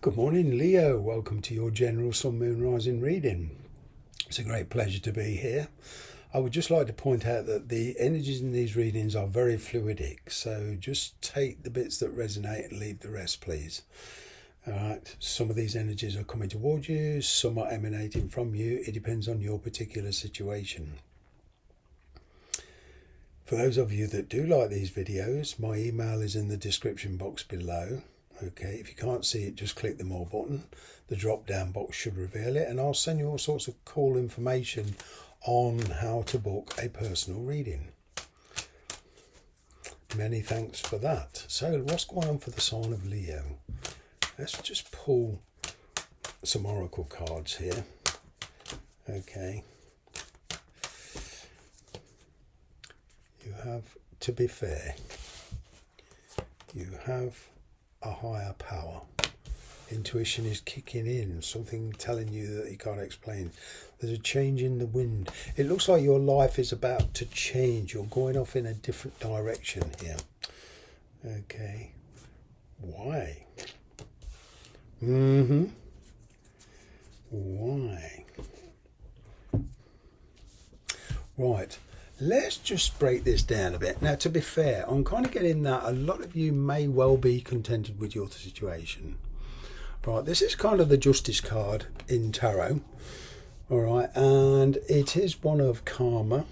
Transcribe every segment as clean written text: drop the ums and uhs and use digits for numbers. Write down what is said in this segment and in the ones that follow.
Good morning, Leo. Welcome to your general sun, moon, rising reading. It's a great pleasure to be here. I would just like to point out that the energies in these readings are very fluidic, so just take the bits that resonate and leave the rest, please. All right, some of these energies are coming towards you, some are emanating from you. It depends on your particular situation. For those of you that do like these videos, my email is in the description box below. Okay, if you can't see it, just click the more button. The drop down box should reveal it, and I'll send you all sorts of cool information on how to book a personal reading. Many thanks for that. So what's going on for the sign of Leo? Let's just pull some oracle cards here. Okay. You have, to be fair, you have a higher power. Intuition is kicking in, something telling you that you can't explain. There's a change in the wind. It looks like your life is about to change. You're going off in a different direction here. Okay. Why? Why? Right. Let's just break this down a bit. Now, to be fair, I'm kind of getting that a lot of you may well be contented with your situation. Right, this is kind of the Justice card in Tarot. All right, and it is one of karma.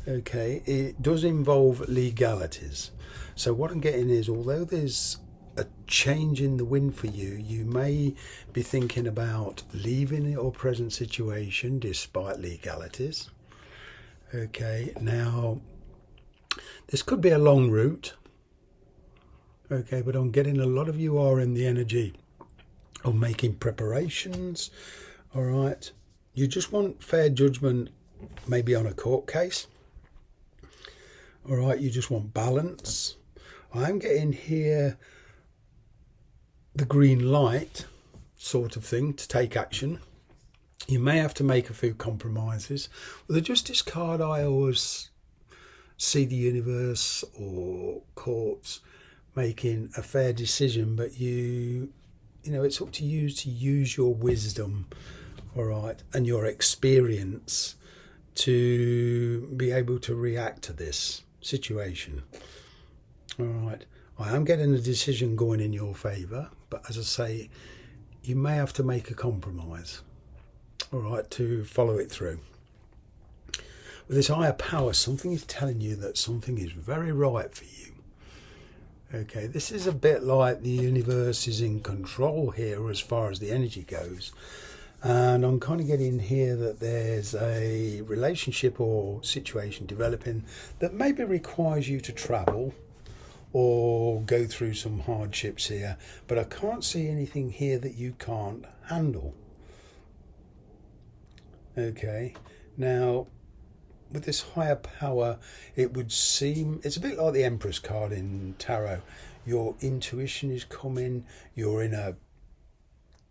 Okay, it does involve legalities. So what I'm getting is, although there's a change in the wind for you, you may be thinking about leaving your present situation despite legalities. Okay, now this could be a long route. Okay, but I'm getting a lot of you are in the energy of making preparations. All right, you just want fair judgment, maybe on a court case. All right, you just want balance. I'm getting here the green light sort of thing to take action. You may have to make a few compromises. With the Justice card, I always see the universe or courts making a fair decision, but you know, it's up to you to use your wisdom, all right, and your experience to be able to react to this situation. All right, I am getting a decision going in your favour, but as I say, you may have to make a compromise. All right, to follow it through. With this higher power, something is telling you that something is very right for you. Okay, this is a bit like the universe is in control here as far as the energy goes. And I'm kind of getting here that there's a relationship or situation developing that maybe requires you to travel or go through some hardships here. But I can't see anything here that you can't handle. Okay, now with this higher power, it would seem it's a bit like the Empress card in Tarot. Your intuition is coming, you're in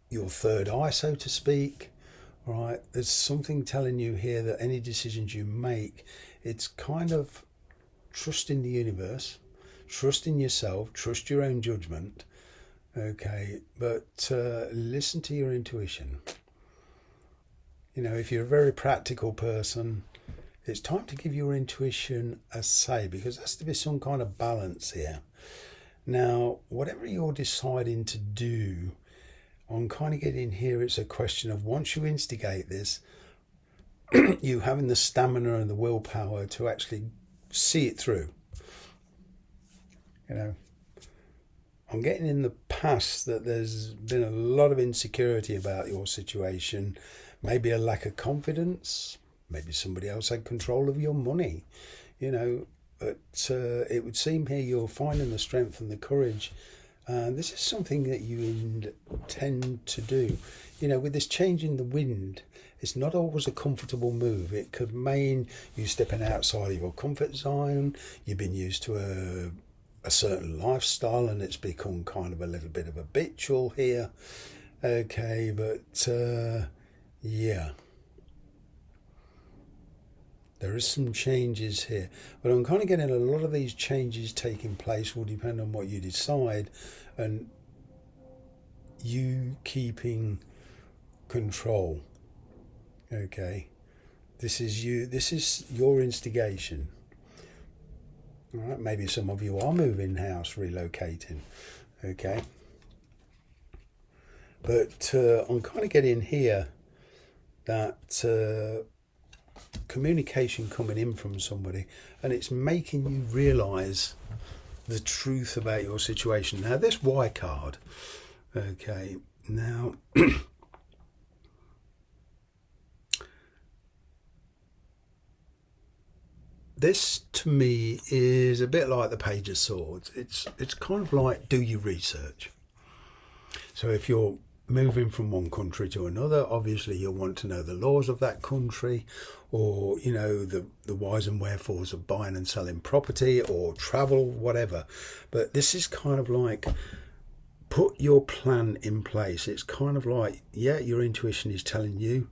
your third eye, so to speak. All right, there's something telling you here that any decisions you make, it's kind of trusting the universe, trusting yourself, trust your own judgment. Okay, but listen to your intuition. You know, if you're a very practical person, it's time to give your intuition a say, because there has to be some kind of balance here. Now, whatever you're deciding to do, I'm kind of getting here, it's a question of once you instigate this, you having the stamina and the willpower to actually see it through. You know, I'm getting in the past that there's been a lot of insecurity about your situation, maybe a lack of confidence, maybe somebody else had control of your money, you know, but it would seem here you're finding the strength and the courage. And this is something that you intend to do. You know, with this change in the wind, it's not always a comfortable move. It could mean you stepping outside of your comfort zone. You've been used to a certain lifestyle and it's become kind of a little bit of a habitual here. Okay, but yeah. There is some changes here, but I'm kind of getting a lot of these changes taking place will depend on what you decide, and you keeping control. Okay, this is you. This is your instigation. All right, maybe some of you are moving house, relocating. Okay, but I'm kind of getting here that communication coming in from somebody, and it's making you realise the truth about your situation. Now, this Y card, okay, now this to me is a bit like the Page of Swords. It's kind of like, do your research. So if you're moving from one country to another, obviously you'll want to know the laws of that country, or you know the whys and wherefores of buying and selling property or travel, whatever. But this is kind of like, put your plan in place. It's kind of like, yeah, your intuition is telling you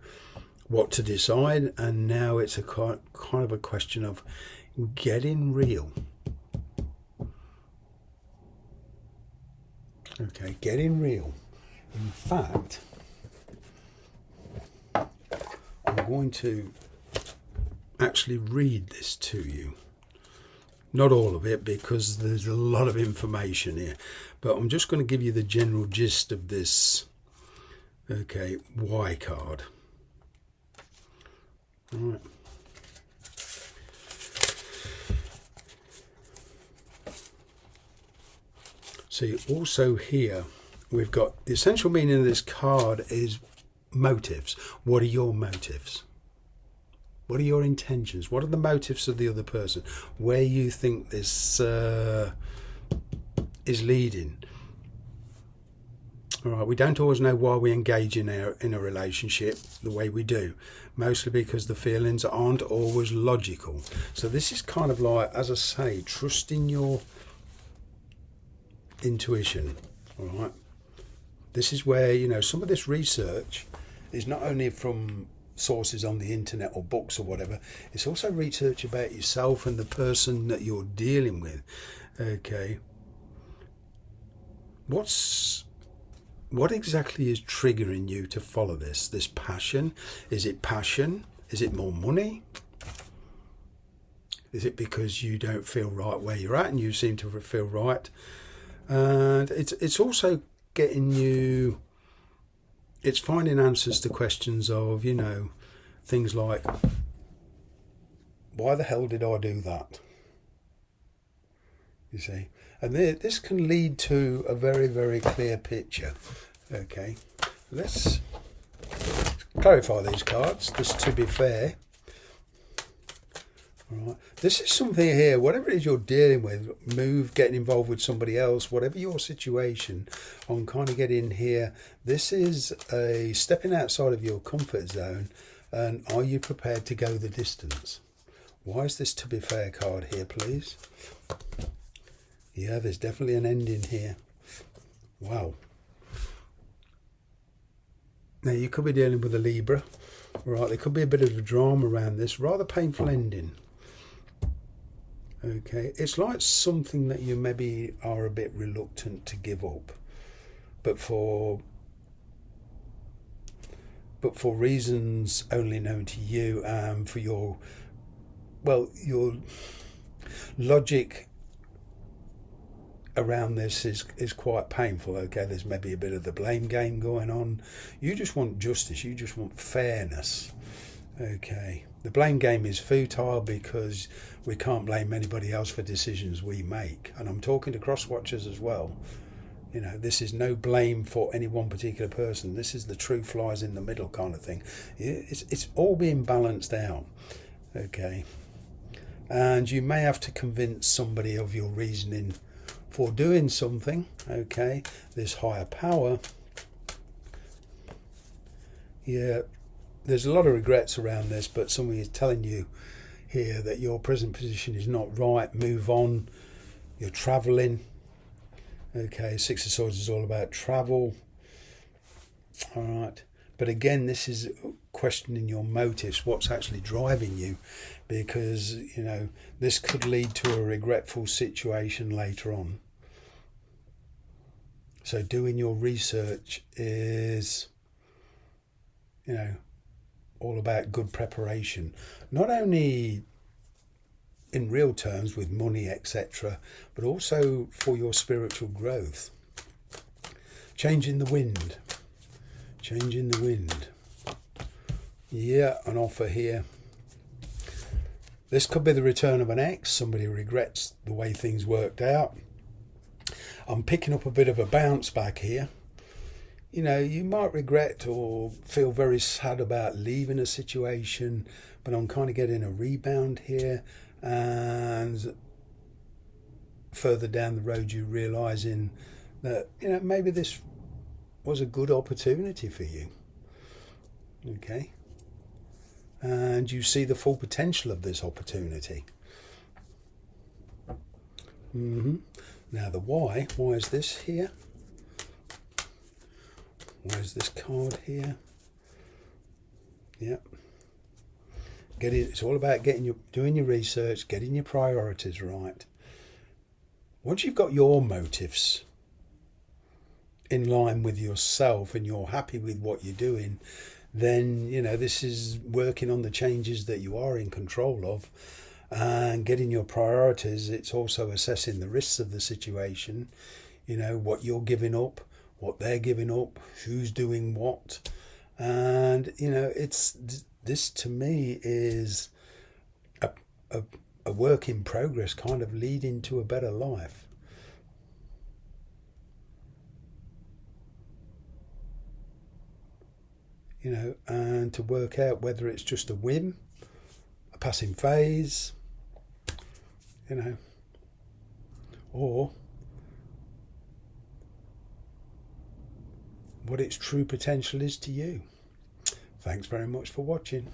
what to decide, and now it's a kind of a question of getting real. Okay, getting real. In fact, I'm going to actually read this to you. Not all of it, because there's a lot of information here, but I'm just going to give you the general gist of this, okay, Y card. All right. See, also here we've got the essential meaning of this card is motives. What are your motives? What are your intentions? What are the motives of the other person? Where you think this is leading? All right, we don't always know why we engage in a relationship the way we do, mostly because the feelings aren't always logical. So this is kind of like, as I say, trusting your intuition. All right, this is where, you know, some of this research is not only from sources on the internet or books or whatever, it's also research about yourself and the person that you're dealing with. Okay, what exactly is triggering you to follow this passion? Is it passion? Is it more money? Is it because you don't feel right where you're at and you seem to feel right? And it's also getting you, it's finding answers to questions of, you know, things like, why the hell did I do that? You see, and this can lead to a very, very clear picture. Okay, let's clarify these cards, just to be fair. All right, this is something here, whatever it is you're dealing with, getting involved with somebody else, whatever your situation, I'm kind of getting here, this is a stepping outside of your comfort zone, and are you prepared to go the distance? Why is this to be fair card here, please? Yeah, there's definitely an ending here. Wow. Now, you could be dealing with a Libra, right? There could be a bit of a drama around this, rather painful ending. Okay, it's like something that you maybe are a bit reluctant to give up, but for reasons only known to you, and for your logic around this is quite painful. Okay, there's maybe a bit of the blame game going on. You just want justice, you just want fairness. Okay, the blame game is futile because we can't blame anybody else for decisions we make, and I'm talking to cross watchers as well. You know, this is no blame for any one particular person. This is the truth lies in the middle kind of thing. It's all being balanced out. Okay, and you may have to convince somebody of your reasoning for doing something. Okay, this higher power, yeah, there's a lot of regrets around this, but somebody is telling you here that your present position is not right, move on, you're traveling. Okay, Six of Swords is all about travel. All right, but again, this is questioning your motives, what's actually driving you, because, you know, this could lead to a regretful situation later on. So doing your research is, you know, all about good preparation, not only in real terms with money, etc., but also for your spiritual growth. Changing the wind. Changing the wind. Yeah, an offer here. This could be the return of an ex. Somebody regrets the way things worked out. I'm picking up a bit of a bounce back here. You know, you might regret or feel very sad about leaving a situation, but I'm kind of getting a rebound here, and further down the road you realising that, you know, maybe this was a good opportunity for you. Okay. And you see the full potential of this opportunity. Now the why is this here? Why is this card here? Yep. It's all about doing your research, getting your priorities right. Once you've got your motives in line with yourself and you're happy with what you're doing, then, you know, this is working on the changes that you are in control of and getting your priorities. It's also assessing the risks of the situation, you know, what you're giving up, what they're giving up, who's doing what. And, you know, this to me is a work in progress, kind of leading to a better life. You know, and to work out whether it's just a whim, a passing phase, you know, or what its true potential is to you. Thanks very much for watching.